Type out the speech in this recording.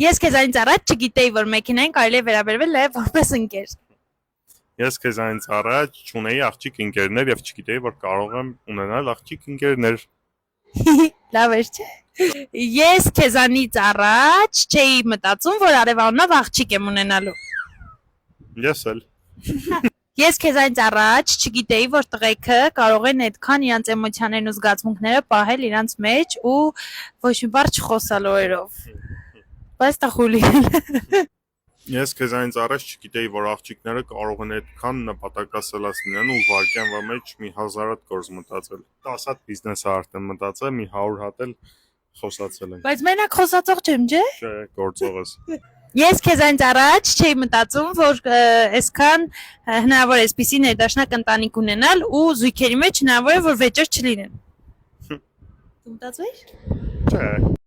Ես քեզանից առաջ չգիտեի, որ մեքենային կարելի է վերաբերվել նաև որպես ընկեր։ Ես քեզանից առաջ չունեի աղջիկ ընկերներ եւ չգիտեի, որ կարող եմ ունենալ աղջիկ ընկերներ։ Լավ էր, չէ՞։ Ես քեզանից առաջ չէի մտածում, որ արևանով աղջիկ եմ ունենալու։ Ես էլ։ Ես քեզանից առաջ չգիտեի, որ տղեկը կարող են այդքան իրանց էմոցիաներն ու զգացմունքները պահել իրանց մեջ ու ոչ մի բառ չխոսալ օրերով։ Բայց դա խուլի։ Ես քեզանից առաջ չգիտեի, որ աղջիկները կարող են այդքան նպատակասլաց լինեն ու վարքյան մեջ մի 1000 հատ գործ մտածել։ 10 հատ բիզնես արդեն մտածել, մի 100 հատ էլ խոսացել են։ Բայց մենակ խոսածող չեմ, չէ՞։ Չէ, գործողս։ Ես քեզանից առաջ չէի մտածում, որ այսքան հնարավոր է այսպիսի ներդաշնակ ընտանիք ունենալ ու զույգերի մեջ հնարավոր է որ վեճեր չլինեն։ Դու մտածու՞ր։ Չէ։